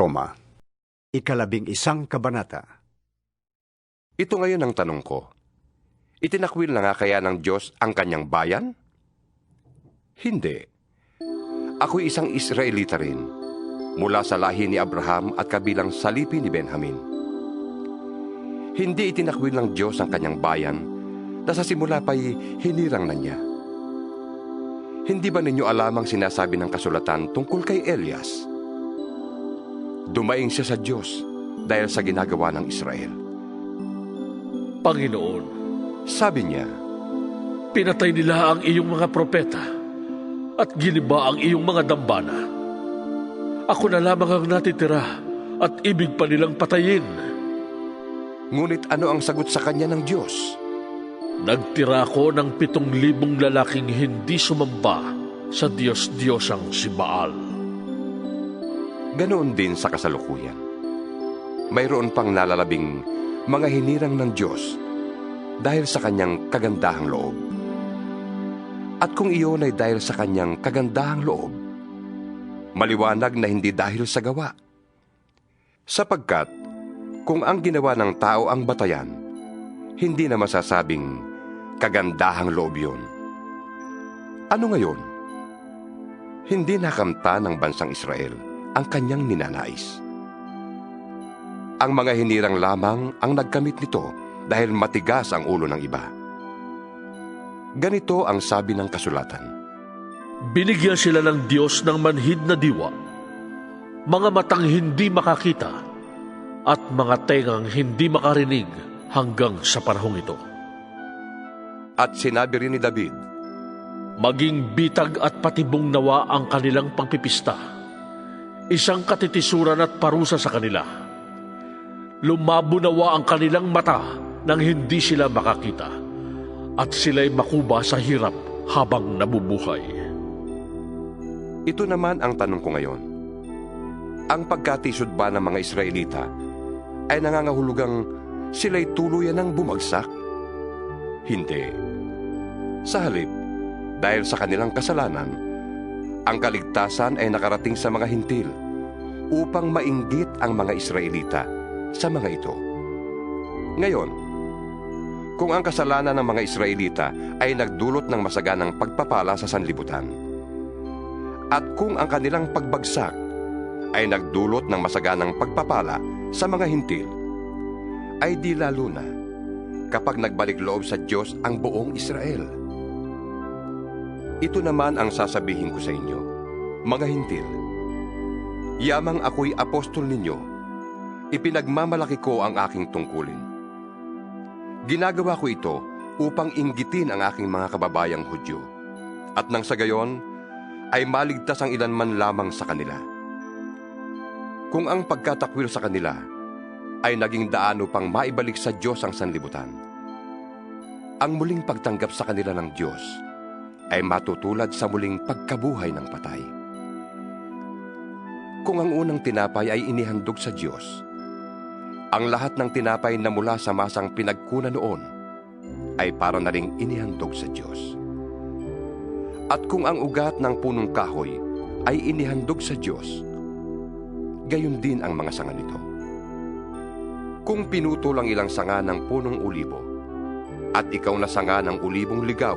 Roma, 11 kabanata. Ito ngayon ang tanong ko. Itinakwil na nga kaya ng Diyos ang kanyang bayan? Hindi. Ako'y isang Israelita rin, mula sa lahi ni Abraham at kabilang salipi ni Benjamin. Hindi itinakwil ng Diyos ang kanyang bayan na sa simula pa'y hinirang na niya. Hindi ba ninyo alam ang sinasabi ng kasulatan tungkol kay Elias? Dumaing siya sa Diyos dahil sa ginagawa ng Israel. Panginoon, Sabi niya, pinatay nila ang iyong mga propeta at giniba ang iyong mga dambana. Ako na lamang ang natitira at ibig pa nilang patayin. ngunit ano ang sagot sa kanya ng Diyos? Nagtira ako ng 7,000 lalaking hindi sumamba sa Diyos-Diyosang si Baal. Ganoon din sa kasalukuyan. Mayroon pang nalalabing mga hinirang ng Diyos dahil sa kanyang kagandahang loob. At kung iyon ay dahil sa kanyang kagandahang loob, maliwanag na hindi dahil sa gawa. Sapagkat kung ang ginawa ng tao ang batayan, hindi na masasabing kagandahang loob yun. Ano ngayon? Hindi nakamta ng bansang Israel ang kanyang ninanais. Ang mga hinirang lamang ang nagkamit nito dahil matigas ang ulo ng iba. Ganito ang sabi ng kasulatan. Binigyan sila ng Diyos ng manhid na diwa, mga matang hindi makakita, at mga tengang hindi makarinig hanggang sa panahong ito. At sinabi rin ni David, Maging bitag at patibong nawa ang kanilang pagpipista, isang katitisuran at parusa sa kanila. Lumabo nawa ang kanilang mata nang hindi sila makakita, at sila'y makuba sa hirap habang nabubuhay. ito naman ang tanong ko ngayon. Ang pagkatisod ba ng mga Israelita ay nangangahulugang sila'y tuluyan ng bumagsak? Hindi. Sa halip, dahil sa kanilang kasalanan, ang kaligtasan ay nakarating sa mga hintil upang mainggit ang mga Israelita sa mga ito. Ngayon, kung ang kasalanan ng mga Israelita ay nagdulot ng masaganang pagpapala sa sanlibutan, at kung ang kanilang pagbagsak ay nagdulot ng masaganang pagpapala sa mga hintil, ay di lalo na kapag nagbalik loob sa Diyos ang buong Israel. Ito naman ang sasabihin ko sa inyo, mga hintil. Yamang ako'y apostol ninyo, ipinagmamalaki ko ang aking tungkulin. Ginagawa ko ito upang inggitin ang aking mga kababayang Hudyo, at nang sa gayon ay maligtas ang ilan man lamang sa kanila. Kung ang pagkatakwil sa kanila ay naging daan upang maibalik sa Diyos ang sanlibutan, ang muling pagtanggap sa kanila ng Diyos ay matutulad sa muling pagkabuhay ng patay. Kung ang unang tinapay ay inihandog sa Diyos, ang lahat ng tinapay na mula sa masang pinagkunan noon ay para na ring inihandog sa Diyos. At kung ang ugat ng punong kahoy ay inihandog sa Diyos, gayon din ang mga sanga nito. Kung pinutol ang ilang sanga ng punong ulibo, at ikaw na sanga ng ulibong ligaw,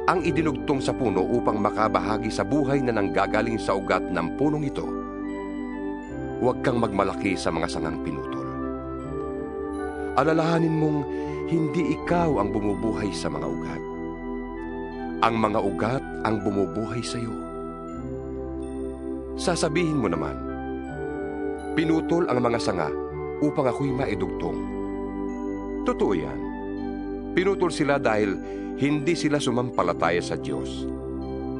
ang idinugtong sa puno upang makabahagi sa buhay na nanggagaling sa ugat ng punong ito, huwag kang magmalaki sa mga sangang pinutol. Alalahanin mong hindi ikaw ang bumubuhay sa mga ugat. Ang mga ugat ang bumubuhay sa iyo. Sasabihin mo naman, pinutol ang mga sanga upang ako'y maidugtong. Totoo yan. Pinutol sila dahil hindi sila sumampalataya sa Diyos.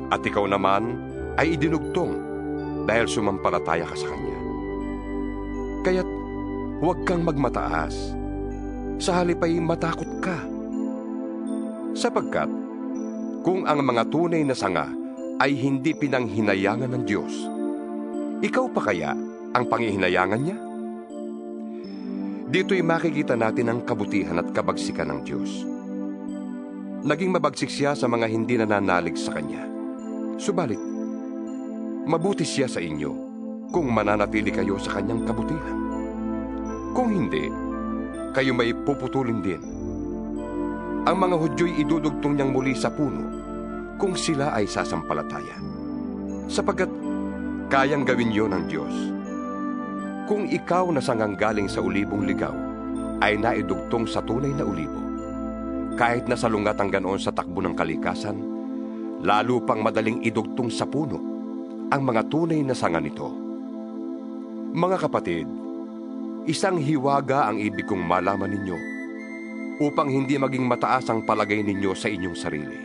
At ikaw naman ay idinugtong dahil sumampalataya ka sa Kanya. Kaya't huwag kang magmataas. Sa halip ay matakot ka. Sapagkat kung ang mga tunay na sanga ay hindi pinanghinayangan ng Diyos, ikaw pa kaya ang panghihinayangan niya? Dito'y makikita natin ang kabutihan at kabagsikan ng Diyos. Naging mabagsik siya sa mga hindi nananalig sa Kanya. Subalit, mabuti siya sa inyo kung mananatili kayo sa kanyang kabutihan. Kung hindi, kayo may puputulin din. Ang mga Hudyo'y idudugtong niyang muli sa puno kung sila ay sasampalataya, sapagkat kayang gawin yon ng Diyos. Kung ikaw na sanganggaling sa ulibong ligaw ay naidugtong sa tunay na ulibo, kahit nasalungat ang ganoon sa takbo ng kalikasan, lalo pang madaling idugtong sa puno ang mga tunay na sanga nito. Mga kapatid, isang hiwaga ang ibig kong malaman ninyo upang hindi maging mataas ang palagay ninyo sa inyong sarili.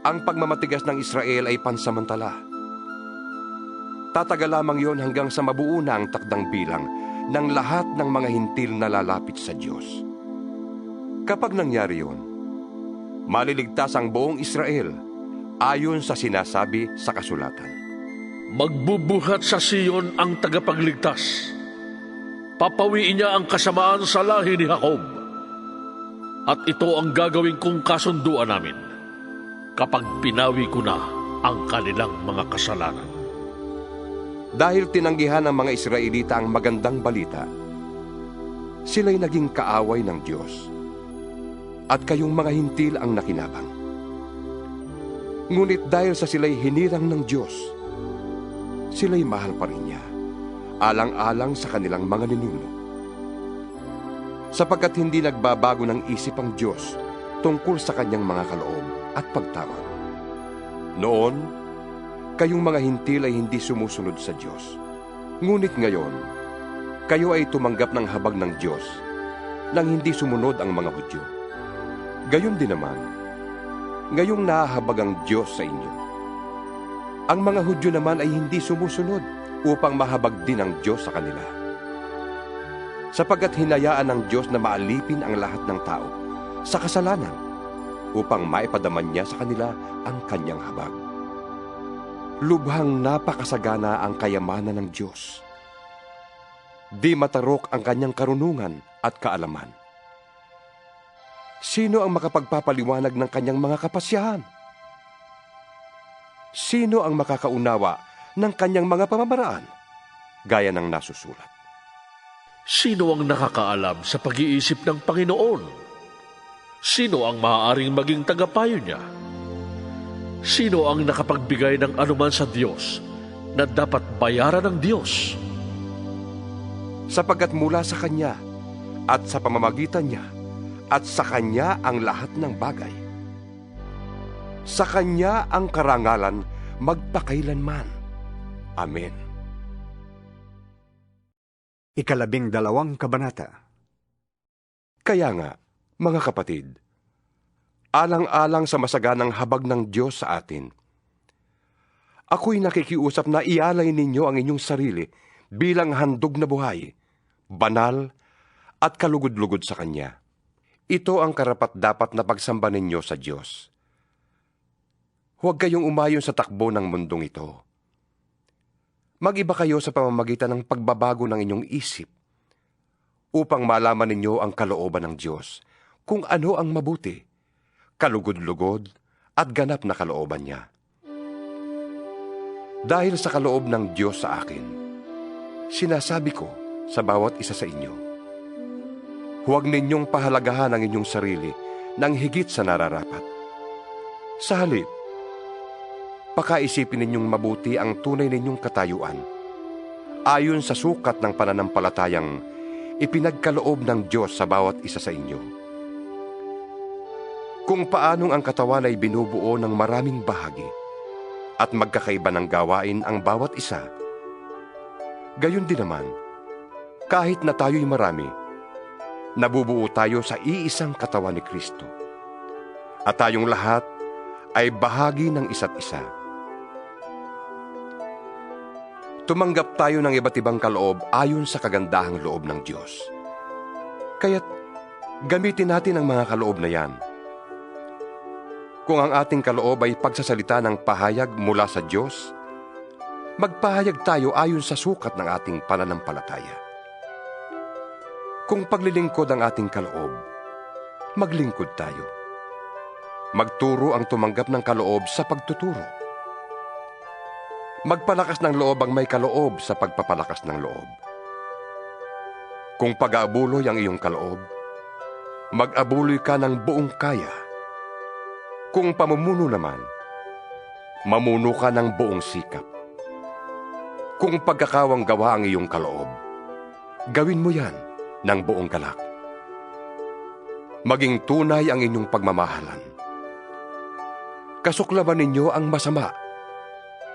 Ang pagmamatigas ng Israel ay pansamantala. Tatagal lamang yon hanggang sa mabuo na ang takdang bilang ng lahat ng mga hintil na lalapit sa Diyos. Kapag nangyari yon, maliligtas ang buong Israel ayon sa sinasabi sa kasulatan. Magbubuhat sa Siyon ang tagapagligtas. Papawiin niya ang kasamaan sa lahi ni Jacob. At ito ang gagawin kong kasunduan namin kapag pinawi ko na ang kanilang mga kasalanan. Dahil tinanggihan ng mga Israelita ang magandang balita, sila'y naging kaaway ng Diyos, at kayong mga hintil ang nakinabang. Ngunit dahil sa sila'y hinirang ng Diyos, sila'y mahal pa rin niya, alang-alang sa kanilang mga ninuno. Sapagkat hindi nagbabago ng isip ang Diyos tungkol sa kanyang mga kaloob at pagtawag. Noon, kayong mga hintil ay hindi sumusunod sa Diyos. Ngunit ngayon, kayo ay tumanggap ng habag ng Diyos nang hindi sumunod ang mga Hudyo. Gayon din naman, ngayong nahahabag ang Diyos sa inyo. Ang mga Hudyo naman ay hindi sumusunod upang mahabag din ang Diyos sa kanila. Sapagkat hinayaan ng Diyos na maalipin ang lahat ng tao sa kasalanan upang maipadaman niya sa kanila ang kanyang habag. Lubhang napakasagana ang kayamanan ng Diyos. Di matarok ang kanyang karunungan at kaalaman. Sino ang makapagpapaliwanag ng kanyang mga kapasyahan? Sino ang makakaunawa ng kanyang mga pamamaraan? Gaya ng nasusulat. Sino ang nakakaalam sa pag-iisip ng Panginoon? Sino ang maaaring maging tagapayo niya? Sino ang nakapagbigay ng anuman sa Diyos na dapat bayaran ng Diyos? Sapagkat mula sa Kanya at sa pamamagitan niya at sa Kanya ang lahat ng bagay. Sa Kanya ang karangalan magpakailanman. Amen. 12 kabanata. Kaya nga, mga kapatid, alang-alang sa masaganang habag ng Diyos sa atin, ako'y nakikiusap na ialay ninyo ang inyong sarili bilang handog na buhay, banal at kalugod-lugod sa Kanya. Ito ang karapat-dapat na pagsamba ninyo sa Diyos. Huwag kayong umayon sa takbo ng mundong ito. Mag-iba kayo sa pamamagitan ng pagbabago ng inyong isip upang malaman ninyo ang kalooban ng Diyos, kung ano ang mabuti, kalugod-lugod at ganap na kalooban niya. Dahil sa kaloob ng Diyos sa akin, sinasabi ko sa bawat isa sa inyo, huwag ninyong pahalagahan ang inyong sarili ng higit sa nararapat. Sa halip, pakaisipin ninyong mabuti ang tunay ninyong katayuan, ayon sa sukat ng pananampalatayang ipinagkaloob ng Diyos sa bawat isa sa inyo. Kung paanong ang katawan ay binubuo ng maraming bahagi at magkakaiba ng gawain ang bawat isa, gayon din naman, kahit na tayo'y marami, nabubuo tayo sa iisang katawan ni Kristo. At tayong lahat ay bahagi ng isa't isa. Tumanggap tayo ng iba't ibang kaloob ayon sa kagandahang loob ng Diyos. Kaya't gamitin natin ang mga kaloob na yan. Kung ang ating kaloob ay pagsasalita ng pahayag mula sa Diyos, magpahayag tayo ayon sa sukat ng ating pananampalataya. Kung paglilingkod ang ating kaloob, maglingkod tayo. Magturo ang tumanggap ng kaloob sa pagtuturo. Magpalakas ng loob ang may kaloob sa pagpapalakas ng loob. Kung pag-aabuloy ang iyong kaloob, mag-abuloy ka ng buong kaya. Kung pamumuno naman, mamuno ka ng buong sikap. Kung pagkakawang gawa ang iyong kaloob, gawin mo yan ng buong galak. Maging tunay ang inyong pagmamahalan. Kasuklaman ninyo ang masama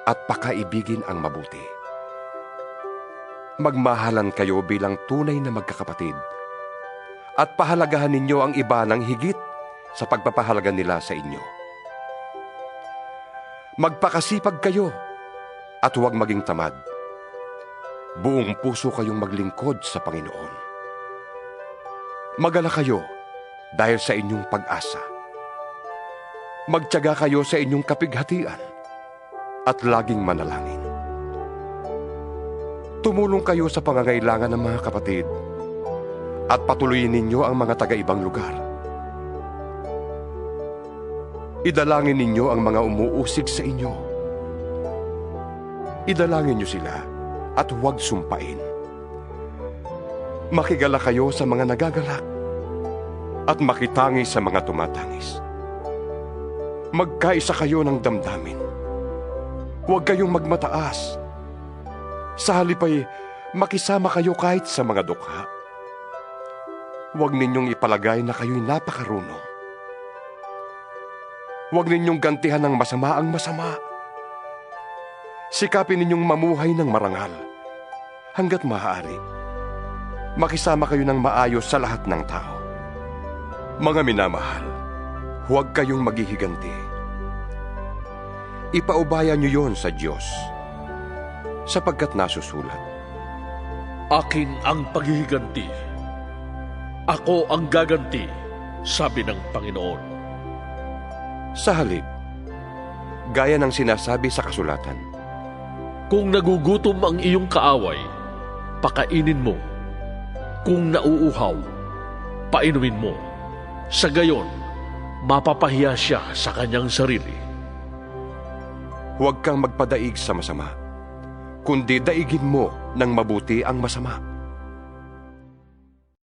at pakaibigin ang mabuti. Magmahalan kayo bilang tunay na magkakapatid at pahalagahan ninyo ang iba ng higit sa pagpapahalaga nila sa inyo. Magpakasipag kayo at huwag maging tamad. Buong puso kayong maglingkod sa Panginoon. Magala kayo dahil sa inyong pag-asa. Magtiyaga kayo sa inyong kapighatian at laging manalangin. Tumulong kayo sa pangangailangan ng mga kapatid at patuloyin ninyo ang mga taga-ibang lugar. Idalangin ninyo ang mga umuusig sa inyo. Idalangin niyo sila at huwag sumpain. Makigala kayo sa mga nagagala at makitangis sa mga tumatangis. Magkaisa kayo ng damdamin. Huwag kayong magmataas. Sa halip ay makisama kayo kahit sa mga dukha. Huwag ninyong ipalagay na kayo'y napakarunong. Huwag ninyong gantihan ng masama ang masama. Sikapin ninyong mamuhay ng marangal hanggat maaari. Makisama kayo ng maayos sa lahat ng tao. Mga minamahal, huwag kayong maghihiganti. Ipaubaya niyo yon sa Diyos, sapagkat nasusulat, Akin ang paghihiganti. Ako ang gaganti, sabi ng Panginoon. sa halip, gaya ng sinasabi sa kasulatan, Kung nagugutom ang iyong kaaway, pakainin mo. Kung nauuhaw, painumin mo. Sa gayon, mapapahiya siya sa kanyang sarili. huwag kang magpadaig sa masama, kundi daigin mo ng mabuti ang masama.